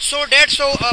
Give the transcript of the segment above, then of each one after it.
100-150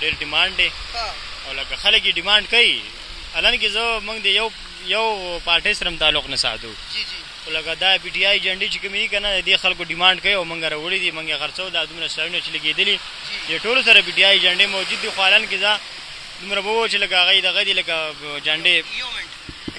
ډېر ډیماند دي او لکه خلک یې ډیماند کوي الان کې زه موږ د یو پارټي سره تعلق نه ساتو جی جی لکه دا پی ټی آی جنډې چې کومې کنه د خلکو ډیماند کوي او موږ راوړي دي، موږ خرڅو د دومره سايونه چې لګېدلي د ټولو سره پی ټی آی جنډې موجود دي. خو الان کې ځا دومره بو چې لکه هغه دغه دي لکه جنډې.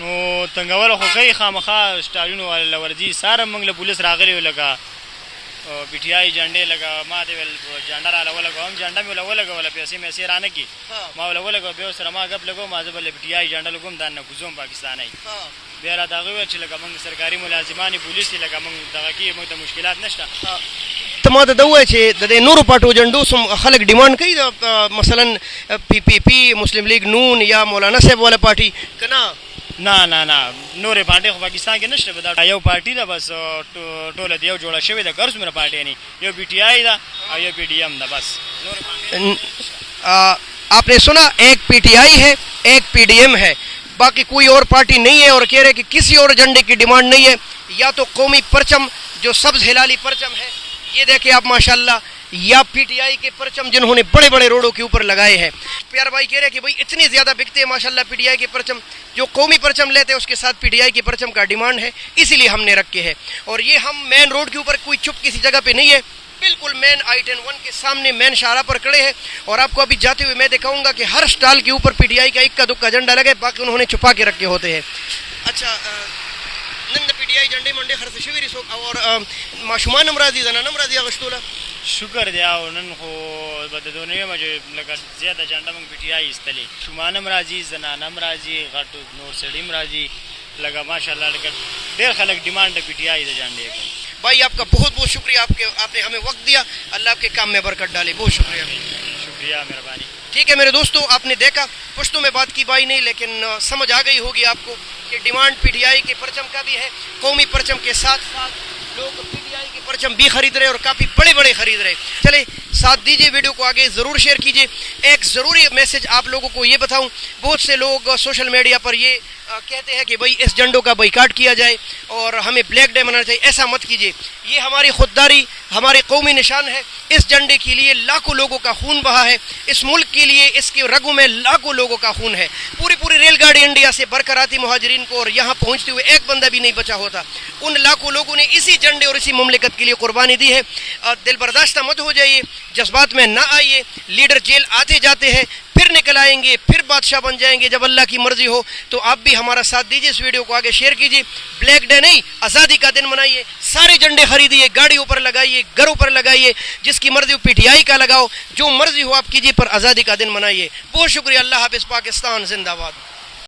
نو تنګول خو کوي خامخا سټالونو ولا ورځي ساره موږ له پولیس راغلي لکه پی ټی آی جنډې لکه ما دې ول جنډا را لګو هم جنډا مې لګول پیسې مې سیرانه کی ما لګو به سره ما غب لګو ما زبل پی ټی آی جنډا لګوم دان نه کوزوم پاکستاني بیا را دغه چې لکه موږ سرکاري ملازمانی پولیس لکه موږ دغه کې موږ ته مشکلات نشته. تما ته دوه چې د نورو پټو جنډو سم خلک ډیماند کوي مثلا پی پی پی مسلم لیگ نون یا مولانا صاحب والا پارٹی کنا؟ نه نه نه نورې پارټي خو پاکستان کې نشته، دا یو پارټي ده بس ټوله دی یو جوړه شوې ده ګرځ مره پارټي نه یو پی ټی آی ده او یو پی ډی ایم ده بس. آپ نے سنا ایک پی ٹی آئی ہے ایک پی ڈی ایم ہے، باقی کوئی اور پارٹی نہیں ہے. اور کہہ رہے کہ کسی اور جھنڈے کی ڈیمانڈ نہیں ہے، یا تو قومی پرچم جو سبز ہلالی پرچم ہے یہ دیکھیں آپ ماشاءاللہ، یا پی ٹی آئی کے پرچم جنہوں نے بڑے بڑے روڈوں کے اوپر لگائے ہیں. پیار بھائی کہہ رہے کہ بھائی اتنے زیادہ بکتے ہیں ماشاءاللہ پی ٹی آئی کے پرچم، جو قومی پرچم لیتے ہیں اس کے ساتھ پی ٹی آئی کے پرچم کا ڈیمانڈ ہے، اسی لیے ہم نے رکھے ہیں. اور یہ ہم مین روڈ کے اوپر کوئی چپ کسی جگہ پہ نہیں ہے، بالکل مین I-10 کے سامنے مین شاہراہ پر کھڑے ہیں. اور آپ کو ابھی جاتے ہوئے میں دکھاؤں گا کہ ہر سٹال کے اوپر پی ٹی آئی کا اکا دکا جھنڈا لگے، باقی انہوں نے چھپا کے رکھے ہوتے ہیں. اچھا نن پی ٹی آئی جھنڈے منڈے خرڅ شوي دي اور ماشومان هم راځي، زنان هم راځي اغوستوله؟ شکر دی او نن خو د دنیا مجه لکه زیاته جنډه موږ پی ټی آی استلې شومان هم راځي، زنان هم راځي، غټ نور سړي هم راځي لکه ماشاءالله لکه ډېر خلک ډیمانډ پی ٹی آی د جنډې. بھائی آپ کا بہت بہت شکریہ، آپ نے ہمیں وقت دیا، اللہ آپ کے کام میں برکت ڈالے، بہت شکریہ. شکریہ مہربانی. ٹھیک ہے میرے دوستو، آپ نے دیکھا پشتوں میں بات کی بھائی نہیں، لیکن سمجھ آ گئی ہوگی آپ کو کہ ڈیمانڈ پی ٹی آئی کے پرچم کا بھی ہے، قومی پرچم کے ساتھ ساتھ لوگ پی ٹی آئی کے پرچم بھی خرید رہے اور کافی بڑے بڑے خرید رہے. چلے ساتھ دیجئے، ویڈیو کو آگے ضرور شیئر کیجئے. ایک ضروری میسج آپ لوگوں کو یہ بتاؤں، بہت سے لوگ سوشل میڈیا پر یہ کہتے ہیں کہ بھائی اس جھنڈوں کا بائیکاٹ کیا جائے اور ہمیں بلیک ڈے منانا چاہیے. ایسا مت کیجیے، یہ ہماری خودداری، ہمارے قومی نشان ہے. اس جھنڈے کے لیے لاکھوں لوگوں کا خون بہا ہے، اس ملک کے لیے اس کے رگوں میں لاکھوں لوگوں کا خون ہے. پوری ریل گاڑی انڈیا سے بھر کر آتی مہاجرین کو اور یہاں پہنچتے ہوئے ایک بندہ بھی نہیں بچا ہوتا. ان لاکھوں لوگوں نے اسی جھنڈے اور اسی مملکت کے لیے قربانی دی ہے. دل برداشتہ مت ہو جائیے، جذبات میں نہ آئیے. لیڈر جیل آتے جاتے ہیں، پھر نکل آئیں گے، پھر بادشاہ بن جائیں گے جب اللہ کی مرضی ہو. تو آپ بھی ہمارا ساتھ دیجیے، اس ویڈیو کو آگے شیئر کیجیے. بلیک ڈے نہیں، آزادی کا دن منائیے. سارے جھنڈے خریدیے، گاڑیوں پر لگائیے، گھروں پر لگائیے، جس کی مرضی ہو پی ٹی آئی کا لگاؤ، جو مرضی ہو آپ کیجیے، پر آزادی کا دن منائیے. بہت شکریہ. اللہ حافظ. پاکستان زندہ باد.